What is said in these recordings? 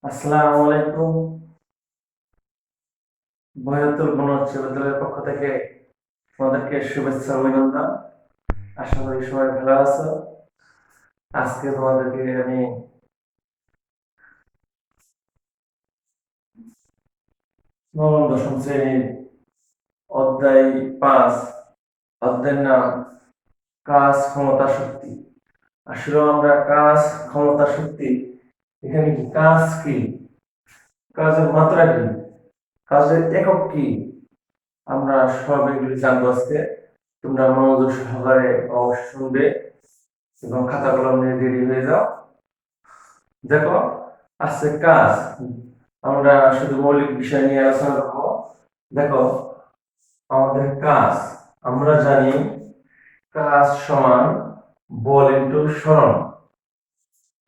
আসসালামু আলাইকুম। বৃহত্তর বনোচ্চ বিদ্যালয়ের পক্ষ থেকে তোমাদেরকে শুভেচ্ছা অভিনন্দন। আশা করি সবাই ভালো আছো। আজকে তোমাদেরকে আমি নবম দশম শ্রেণীর অধ্যায় 5, অধ্যায়ের নাম কাজ ক্ষমতা শক্তি। আসলে আমরা কাজ ক্ষমতা শক্তি, এখানে কি কাজ কি, কাজের মাত্রা কি, কাজের একক কি, আমরা সব এগুলি জানবো আজকে। তোমরা মনোযোগ সহকারে অবশ্যই শুনবে এবং খাতা কলম নিয়ে রেডি হয়ে যাও। দেখো, আজকে কাজ আমরা শুধু মৌলিক বিষয় নিয়ে আলোচনা করবো। দেখো, আমাদের কাজ, আমরা জানি কাজ সমান বল ইন্টু সরণ।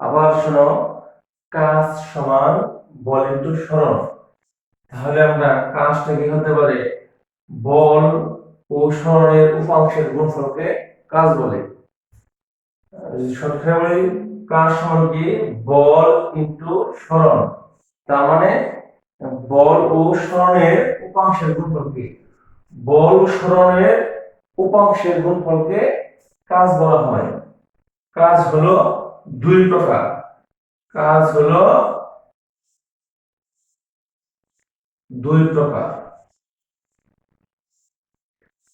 আবার শোনো, কাজ সমান বল ইন্টু সরণ। তাহলে আমরা কাজটা কি হতে পারে, বল ও সরণের উপাংশের গুণফলকে কাজ বলে। সংখ্যা বলি কাজ সমান কি, বল ইন্টু সরণ। তার মানে বল ও সরণের উপাংশের গুণফল কি, বল ও সরণের উপাংশের গুণফলকে কাজ বলা হয়। কাজ হলো দুই প্রকার। কাজ হলো দুই প্রকার।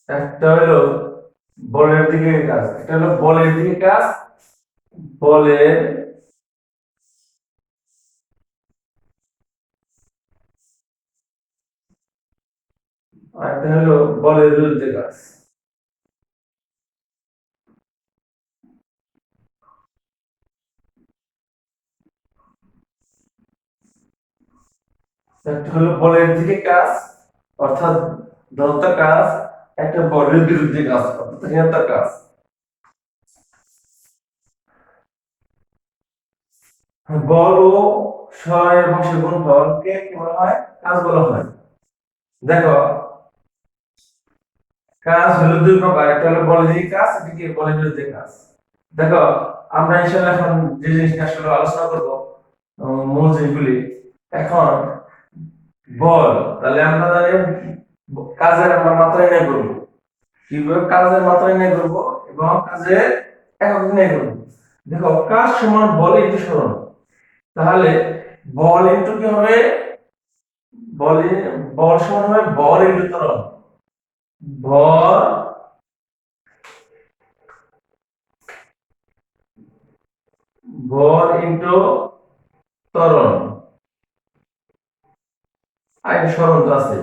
একটা হলো বলের দিকে কাজ, একটা হলো বলের দিকে কাজ, বলের আর একটা হলো বলের বিরুদ্ধে কাজ। একটা হলো বলের দিকে কাজ অর্থাৎ ধনাত্মক কাজ, একটা বলের বিরুদ্ধে কাজ অর্থাৎ ঋণাত্মক কাজ। বল ও সরণের বংশের গুণফলকে কি বলা হয়, কাজ বলা হয়। দেখো, কাজ হলো দুই প্রকার, একটা হলো বলের দিকে কাজ, একটা কি বলের বিরুদ্ধে কাজ। দেখো, আমরা ইনশাআল্লাহ এখন যে জিনিসটা আসলে আলোচনা করব, মূল যেগুলি এখন বল, তাহলে আমরা জানি কাজের আমরা মাত্রা নির্ণয় করব, কিভাবে কাজের মাত্রা নির্ণয় করব এবং কাজের একক নির্ণয় করব। দেখো, কাজ সমান বল ইনটু সরণ। তাহলে বল ইনটু কি হবে, বল বল সমান হবে বল ইনটু ত্বরণ। ভর ভর ইনটু ত্বরণ। আর সরণ তো আছে।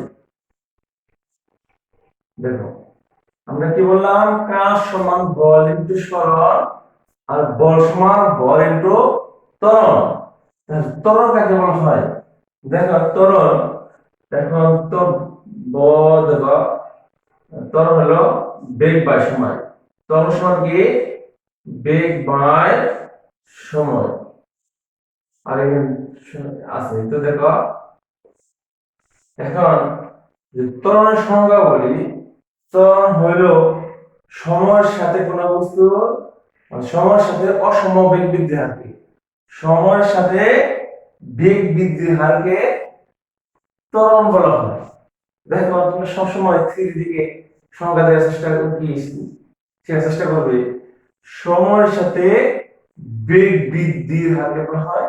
দেখো, আমরা কি বললাম, কাজ সমান বল ইনটু সরণ আর বল সমান বল ইনটু ত্বরণ। ত্বরণ কাকে বলা হয়, দেখো ত্বরণ, এখন তো দেখো ত্বরণ হলো বেগ বাই সময়। ত্বরণ সমান কি, বেগ বাই সময়। আর এখানে আছে তো। দেখো, এখন যে ত্বরণের সংজ্ঞা বলি, ত্বরণ হইল সময়ের সাথে কোনো বস্তু, সময়ের সাথে অসম বেগ বৃদ্ধি হারকে, সময়ের সাথে বেগ বৃদ্ধির হারকে ত্বরণ বলা হয়। দেখো, তুমি সবসময় থ্রির দিকে সংজ্ঞা দেওয়ার চেষ্টা করবে, সময়ের সাথে বেগ বৃদ্ধির হারকে বলা হয়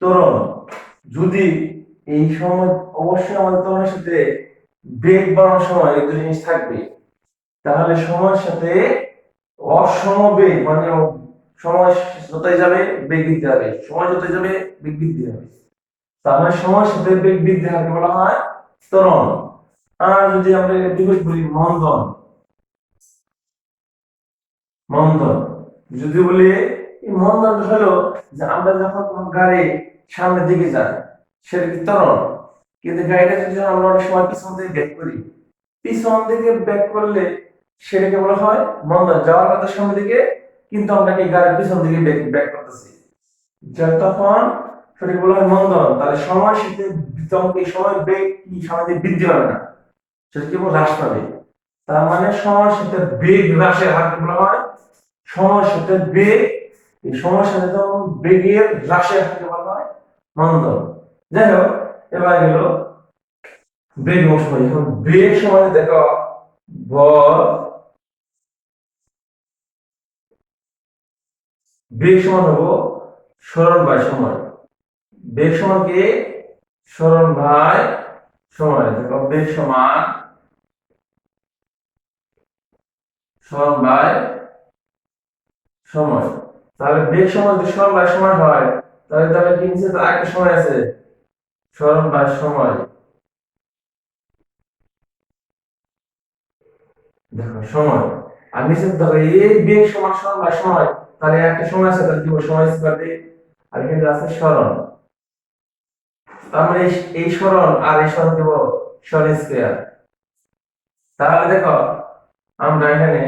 ত্বরণ। যদি এই সময় অবশ্যই আমাদের ত্বরণের সাথে বেগ বাড়ানোর সময় এই দুই জিনিস থাকবে, তাহলে সময়ের সাথে অসম বেগ মানে সময় যতই যাবে বেগ বৃদ্ধি হবে, সময় যতই যাবে বেগ বৃদ্ধি হবে। তাহলে সময়ের সাথে বেগ বৃদ্ধি হারকে বলা হয় ত্বরণ। আর যদি আমরা বিপরীত বলি মন্দন, মন্দন যদি বলি, এই মন্দন হলো যে আমরা যখন কোনো গাড়ি সামনের দিকে যাই সেটা কি ত্বরণ, কিন্তু গাড়িটা যদি আমরা অনেক সময় পিছন দিকে ব্যাক করি, পিছন দিকে ব্যাক করলে সেটাকে বলা হয় মন্দন। যাওয়ার কথা সামনের দিকে কিন্তু আমরা কি গাড়ির পিছন দিকে ব্যাক করতেছি, যা তখন সেটাকে বলা হয় মন্দন। তাহলে সময়ের সাথে তখন এই সময় বেগ কি সামনের দিকে বৃদ্ধি পাবে না, সেটা কেবল হ্রাস পাবে। তার মানে সময়ের সাথে বেগ হ্রাসের হারকে বলা হয় সময়ের সাথে বেগ, এই সময়ের সাথে তখন বেগের হ্রাসের হারকে বলা হয় মন্দন। যাই হোক, এবার গেল বেগ এবং সময়। এখন বেগ সময় দেখো ভর, বেগ সমান হবো সরণ বাই সময়। বেগ সমান কি? সরণ বাই সময়। দেখো বেগ সমান সরণ বাই সময়। তাহলে বেগ সমান যদি সরণ বাই সময় হয়, তাহলে তাহলে কি নিচে তো আরেকটা সময় আছে, সরণ বাই সময়। দেখো সময় আর নিচে দেখো এই বেগ সমান সরণ বাই সময়, তাহলে একটা সময় আছে, তাহলে কি সময় স্কয়ার দিই, আর এখানে আছে সরণ। তার মানে এই সরণ আর এই সরণ দেব সরণ স্কয়ার। তাহলে দেখো আমরা এখানে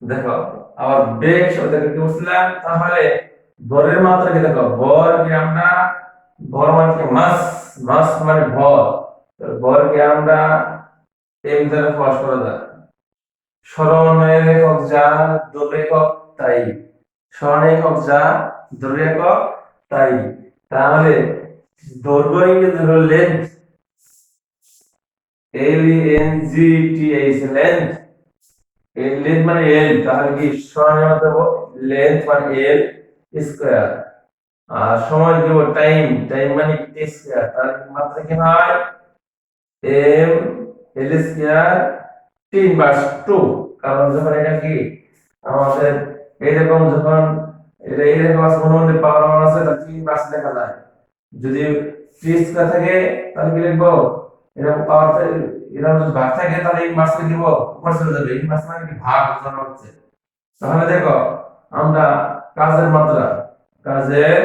দেখো আবার বেগ শব্দকে কি বলছিলাম, তাহলে ভরের মাত্রা কি? দেখো ভর কি আমরা, ভর মানে কি মাস, মাস মানে ভর। তো ভর কি আমরা এই দ্বারা প্রকাশ করা যায়। সরণের একক যা, দৈর্ঘ্য একক তাই। সরণের একক যা, দৈর্ঘ্য একক তাই। তাহলে দৈর্ঘ্য ইংরেজি হলো লেন্থ, LENGTH, লেন্থ। এর লেন্থ মানে এল, তাহলে কি সরণের মধ্যে লেন্থ মানে এল স্কয়ার, আর সময় দেব টাইম, টাইম মানে টি স্কয়ার। তাহলে মাত্রা কি হয়? M L square 3/2। কারণ যখন এটা কি আমাদের এইরকম, যখন এটা এইরকম আছে মনে মধ্যে পাওয়ার মান আছে, তাহলে 3/2 লেখা যায়। যদি টি স্কয়ার থাকে তাহলে কি লিখবো? এরকম পাওয়ার, এরকম যদি ভাগ থাকে তাহলে এই মাস লিখব উপর চলে যাবে। এই মাস মানে কি ভাগ বোঝানো হচ্ছে। তাহলে দেখো আমরা কাজের মাত্রা, কাজের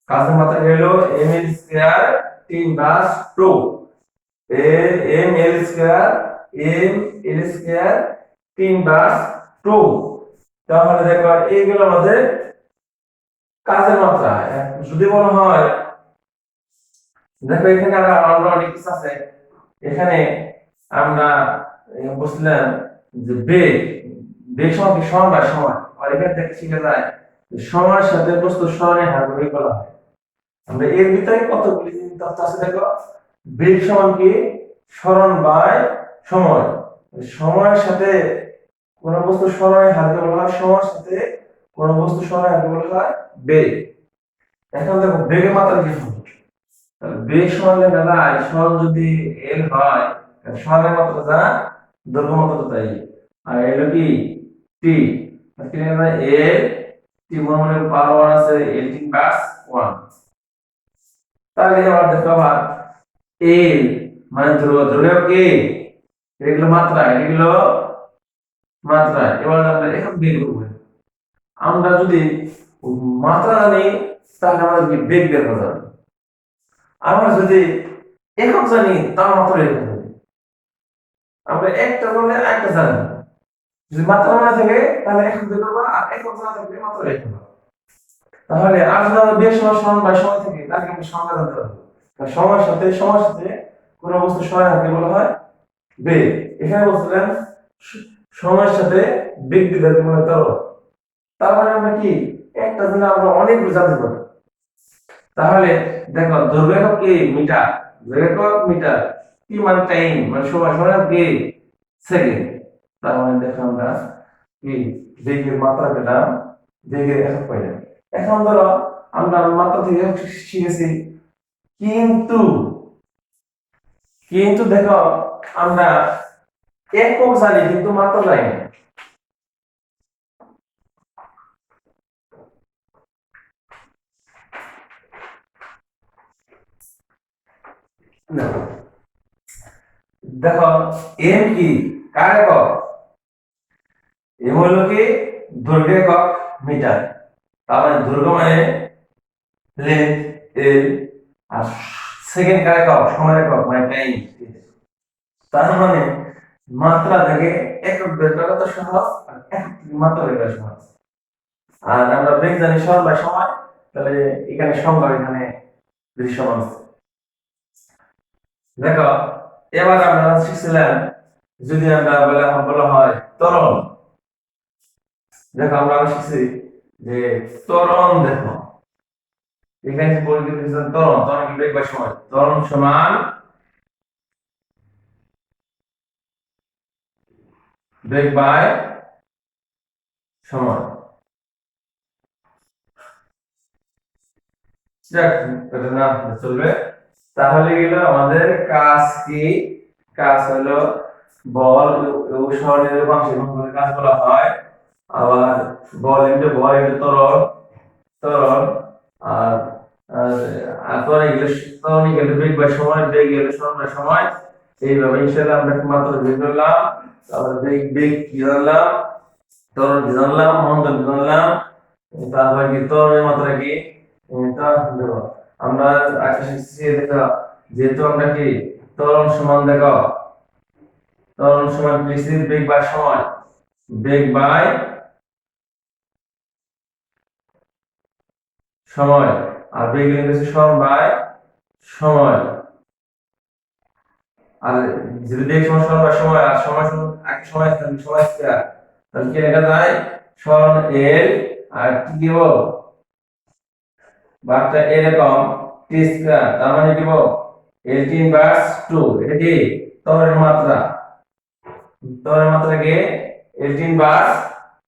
কাজের মাত্রা হলো M L square 3/2। M L square, M L square 3/2। তাহলে দেখো এইগুলো আমাদের কাজের মাত্রা। যদি বলা হয়, দেখো এখানে আমরা অনেক কিছু আছে। এখানে আমরা বুঝলাম যে বেগ, বেগ সমান কি? সমান বা সমান। আর এখানে থেকে শিখে যায় যে সময়ের সাথে বস্তু সরণের হার বের করা হয়। আমরা এর ভিতরে কতগুলি তথ্য আছে দেখো। বেগ সমান কি? সরণ বাই সময়। সময়ের সাথে কোন বস্তু সরণের হারকে বলা হয়, সময়ের সাথে কোন বস্তু সরণের হারকে বলা হয় বেগ। এখন দেখো বেগের মাত্রা কি হবে? তাহলে বেগ সমান লেখা যায়, সরণ যদি এল হয়, সরণের মাত্রা যা, দৈর্ঘ্য মাত্রা তাই। আর এল কি? টি। আর কি লেখা যায়? এল টি মনে পাওয়ার আছে L3/1। তাহলে এবার দেখো আবার এল মানে দৈর্ঘ্য কে, এগুলো মাত্রা, এগুলো মাত্রা। এবার আমরা একক বের করব। আমরা যদি মাত্রা জানি তাহলে আমাদের কি বেগ বের করা যাবে। আমরা যদি একক জানি তাহলে মাত্রা বের করতে হবে। আমরা একটা বললে একটা জানি, যদি মাত্রা মনে থাকে তাহলে একক বের করবা, আর একক জানা থাকলে মাত্রা বের করবা। তাহলে আর যদি আমরা বেগ সমান সমান বা সময় থাকে তাহলে আমরা সংজ্ঞা জানতে পারবো। কারণ সময়ের সাথে কোন বস্তু সহায় হাতে বলা হয় বেগ। এখানে বলছিলেন সময়ের সাথে বেগ দিলে মনে করো। তার মানে আমরা কি একটা দিনে আমরা অনেকগুলো জানতে পারি। তাহলে দেখো দৈর্ঘ্য একক কি? মিটার। দৈর্ঘ্য একক মিটার। কি মানে টাইম মানে সময়, সময় একক কি? সেকেন্ড। তার মানে দেখো আমরা কি বেগের মাত্রা পেলাম, বেগের একক পাইলাম। এখন ধরো আমরা মাত্রা থেকে একক শিখেছি, কিন্তু কিন্তু দেখো আমরা একক জানি কিন্তু মাত্রা জানি না। দেখো এম কি? কার একক? এম হলো কি? দৈর্ঘ্য একক মিটার। তার মানে দৈর্ঘ্য মানে লেন্থ এল, আর সেকেন্ড কার একক? সময় একক মানে টাইম। তার মানে মাত্রা থেকে একক বের করা তো সহজ, আর একক থেকে মাত্রা বের করা সহজ। আর আমরা বেগ জানি সরণ বাই সময়, তাহলে এখানে সংজ্ঞা এখানে দৃশ্যমান আছে। দেখো এবার আমরা শিখছিলাম যদি আমরা বলা হয় ত্বরণ, দেখো আমরা শিখছি যে ত্বরণ, দেখো এখানে যে বলি ত্বরণ, ত্বরণ কি বেগ বাই সময়, ত্বরণ সমান বেগ বাই সময়। যাক, এটা না চলবে। তাহলে গেল আমাদের কাজ কি? কাজ হলো বল ও সরণের উপাংশ গুণকে কাজ বলা হয়। আবার বল ইনটু ত্বরণ, ত্বরণ আর ত্বরণ গেলে বেগ বাই সময়, বেগ গেলে সরণ বাই সময়। এইভাবে ইনশাআল্লাহ আমরা মাত্র বের করলাম। তারপর বেগ কি জানলাম, ত্বরণ কি জানলাম, মন্দন কি জানলাম, তারপর কি ত্বরণের মাত্রা কি তা দেখো। আমরা আগে শিখছি, দেখো যেহেতু আমরা কি ত্বরণ সমান, দেখো ত্বরণ সমান লিখছি বেগ বাই সময়, বেগ বাই সময়, আর বেগ লিখেছি সরণ বাই সময়। আর যদি বেগ সমান সরণ বাই সময় আর সময় সমান এক সময় সময় স্কয়ার, তাহলে কি লেখা যায়? সরণ এল আর কি দিব বারটা এরকম টি স্কয়ার, তার মানে দিব এল টি ইনভার্স 2। এটা কি ত্বরণের মাত্রা, ত্বরণের মাত্রা কি এল টি ইনভার্স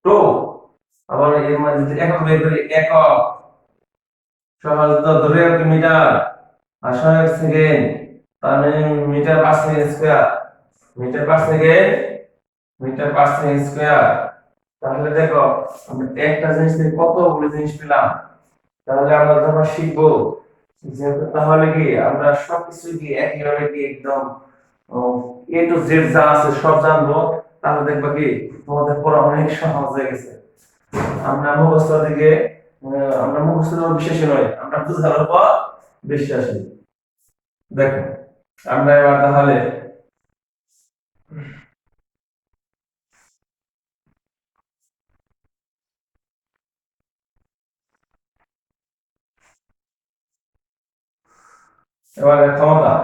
2। আবার এর মধ্যে যদি একক বের করি, একক সহজ তো ধরে মিটার আর সহায়ক সেকেন্ড, তার মানে metre per second square, metre per second, metre per second square. তাহলে দেখো আমরা একটা জিনিস থেকে কতগুলো জিনিস পেলাম। তাহলে আমরা যখন শিখবো যে, তাহলে কি আমরা সবকিছু কি একইভাবে কি একদম এ টু জেড যা আছে সব জানবো, তাহলে দেখবা কি তোমাদের পড়া অনেক সহজ হয়ে গেছে। আমরা মুখস্থ থেকে আমরা মুখস্থ বিশ্বাসী নয়, আমরা বুঝার উপর বিশ্বাসী। দেখো আমরা এবার তাহলে এবারে ক্ষমতা,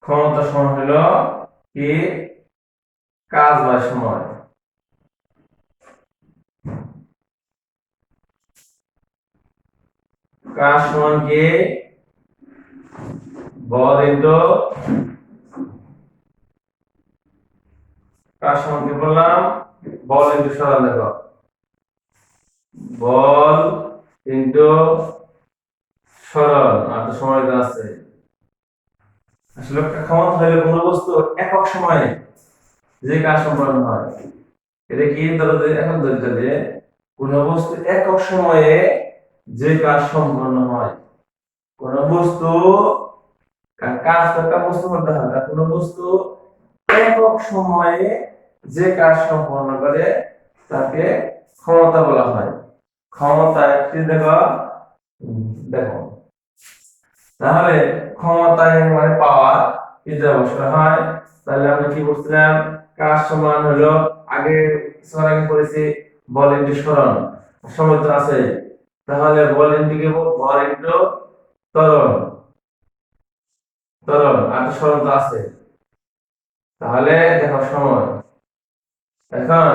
ক্ষমতা সমান হলো কি কাজ বাই সময়। কাজ সমান কি বল ইনটু, কাজ সমান কি বললাম, বল ইনটু সরণ। দেখো বল ইনটু সরণ, আর তো সময় দেওয়া আছে। আসলে ক্ষমতা হলো কোনো বস্তু একক সময়ে যে কাজ সম্পন্ন হয়। এটা কি ধরো যে এখন ধরতে যে কোন বস্তু একক সময়ে যে কাজ সম্পন্ন হয়, কোন বস্তু কাজ তো একটা বস্তু করতে হয়, কোন বস্তু একক সময়ে যে কাজ সম্পন্ন করে তাকে ক্ষমতা বলা হয়। ক্ষমতা একটি দেখো, দেখো তাহলে ক্ষমতা মানে পাওয়ার কি দ্বারা বসানো হয়। তাহলে আমরা কি বলছিলাম, কাজ সমান হলো আগে সরাসরি করেছি বল ইনটু সরণ, সময় তো আছে। তাহলে বল ইনটু কি বল ইনটু ত্বরণ, ত্বরণ আর সরণ তো আছে। তাহলে দেখো সময়, এখন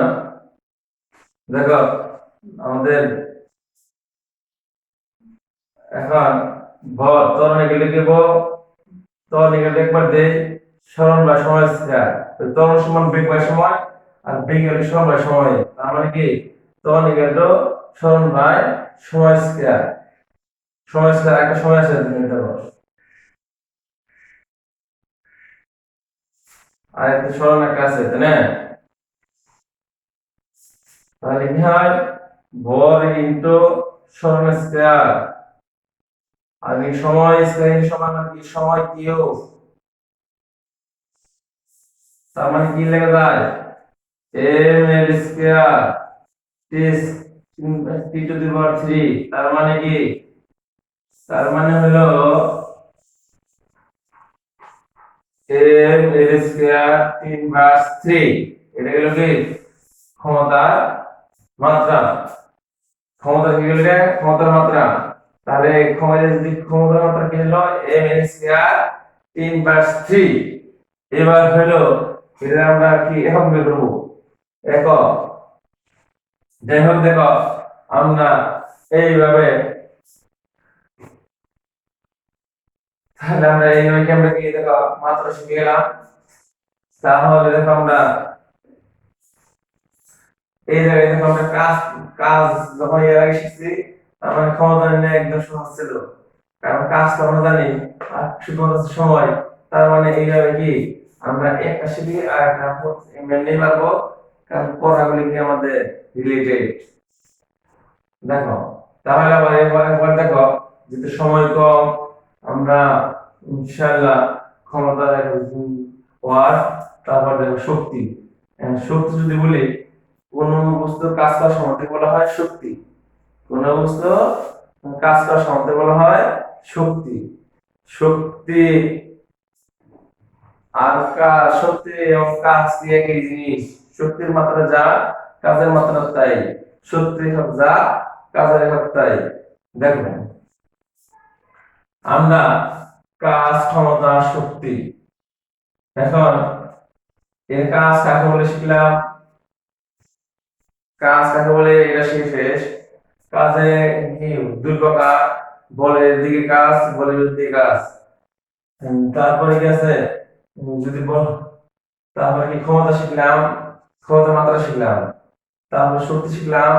দেখো আমাদের এখন ভর ত্বরণে গেলে কি ত্বরণে গেলে একবার দেই সরণ বা সময় স্কয়ার, ত্বরণ সমান বেগ বাই সময়, আর বেগ হলো সরণ বাই সময়। তার মানে কি ত্বরণে গেল সরণ বাই সময় স্কয়ার, সময় স্কয়ার একটা সময় আছে 2 মিটার, আর একটা সরণ একটা আছে, তাই না? তাহলে কি হয় ভর ইনটু সরণ স্কয়ার, আর এই সময় স্কয়ার সমান কি সময় কিউ, তার মানে কি লেখা যায় M L square T to the power 3। তার মানে কি, তার মানে হলো এম এল স্কয়ার 3/3। এটা গেল কি ক্ষমতার মাত্রা, ক্ষমতা কি গেল ক্ষমতার মাত্রা। তাহলে ক্ষমতার মাত্রা কি হলো mn স্কয়ার 3/3। এবার হলো এটা আমরা কি একক বের করব, একক। যাই হোক দেখো আমরা এইভাবে, তাহলে আমরা এইভাবে আমরা কি দেখো মাত্রা শিখে গেলাম। তাহলে দেখো আমরা এই জায়গায় দেখো আমরা কাজ কাজ যখন এর আগে শিখছি, আমার ক্ষমতা নিয়ে একদম সহজ ছিল, কারণ কাজ তো আমরা জানি আর শুধুমাত্র সময়। তার মানে এইভাবে কি আমরা একটা শিখি আর একটা এমনি পারবো, কারণ পড়াগুলি কি আমাদের রিলেটেড। দেখো তাহলে আবার এবার দেখো যেহেতু সময় কম, আমরা ইনশাআল্লাহ ক্ষমতা ওয়াট, তারপর দেখো শক্তি। শক্তি যদি বলি, কোন বস্তুর কাজ করার সামর্থ্য বলা হয় শক্তি, কোন বস্তু কাজ করার সামর্থ্য বলা হয় শক্তি। শক্তি আর কাজ, শক্তি এবং কাজ কি একই জিনিস। শক্তির মাত্রা যা, কাজের মাত্রা তাই। শক্তির একক যা, কাজের একক তাই। দেখবেন আমরা কাজ, ক্ষমতা, শক্তি, এখন এর কাজ কাকে বলে শিখলাম, কাজ কাকে বলে এটা শেষ। কাজে কি দুই প্রকার, বলের দিকে কাজ, বলের দিকে কাজ। তারপরে কি আছে, যদি বল, তারপরে কি ক্ষমতা শিখলাম, ক্ষমতার মাত্রা শিখলাম। তারপর শক্তি শিখলাম,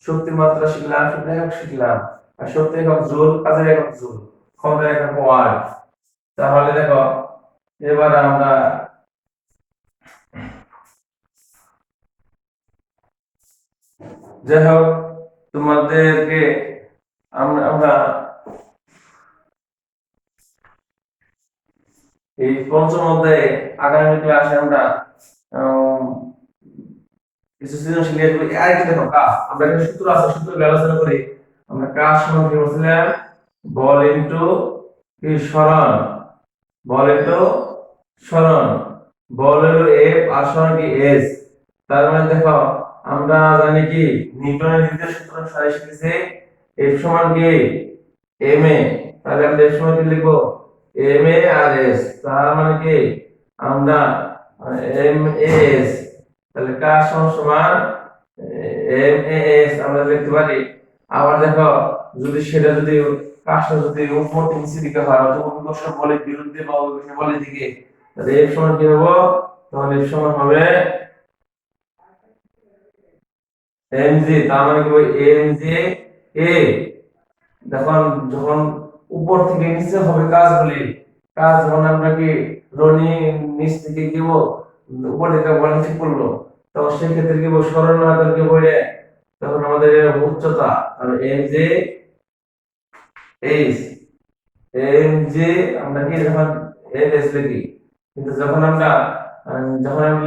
শক্তির মাত্রা শিখলাম, শক্তির একক শিখলাম। আর শক্তির একক জুল, কাজের একক জুল, ক্ষমতার একক ওয়াট। তাহলে দেখো এবার আমরা যাই হোক তোমাদেরকে আমরা আমরা এই পঞ্চম অধ্যায়ে আগামী ক্লাসে আমরা কিছু সৃজনশীল নিয়ে করি। আর কি দেখো কাজ, আমরা একটা সূত্র আছে, সূত্র আলোচনা করি। আমরা কাজ সমান কি বলছিলাম, বল ইনটু কি সরণ, বল ইনটু সরণ। বল হলো এফ আর সরণ কি এস। তার মানে দেখো আমরা জানি কি নিউটনের দ্বিতীয় সূত্র অনুসারে শিখেছি এফ সমান কি এম এ। তাহলে আমরা এফ সমান কি লিখবো, এম এ আর এস। তার মানে কি আমরা এম এস, তাহলে কাজ সমান এম এস আমরা লিখতে পারি। আবার দেখো যদি সেটা যদি কাজটা যদি উপর থেকে নিচে দিকে হয়, অথবা উৎকর্ষ বলের বিরুদ্ধে বা উৎকর্ষ বলের দিকে, তাহলে এফ সমান কি হবে, তখন এফ সমান হবে এম জি। তার মানে কি এম জি এ। দেখুন যখন উপর থেকে নিচে হবে কাজগুলি, কাজ যখন আমরা কি রনি নিচ থেকে কি উপর দিকে বল ঠিক করলো, তখন সেই ক্ষেত্রে কি সরণ আয়তন কি বলে, তখন আমাদের উচ্চতা আর M J H, M J আমরা কি যখন এল এস লিখি, কিন্তু যখন আমরা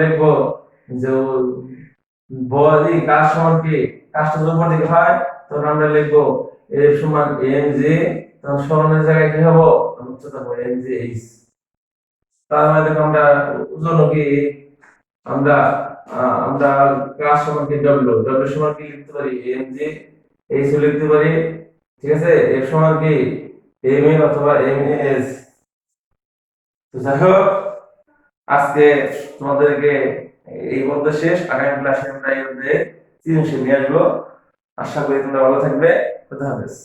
লিখবো যে বডি কাজ সমান কি কাজটা যদি উপর দিকে হয়, তখন আমরা লিখবো এফ সমান এম জে, তখন সরণের জায়গায় কি হবে, উচ্চতা হবে এম জে এইচ। তার মানে দেখো আমরা ওজন কি আমরা আমরা কাজ সমান কি ডব্লিউ, ডব্লিউ সমান কি লিখতে পারি এম জে এইচ লিখতে পারি। ঠিক আছে, এফ সমান কি এম এ অথবা এম এস। তো যাই হোক আজকে তোমাদেরকে এই পর্যন্ত শেষ। আগামী ক্লাসে আমরা এই অধ্যায়ে সৃজনশীল নিয়ে আসবো। আশা করি তোমরা ভালো থাকবে। খোদা হাফেজ।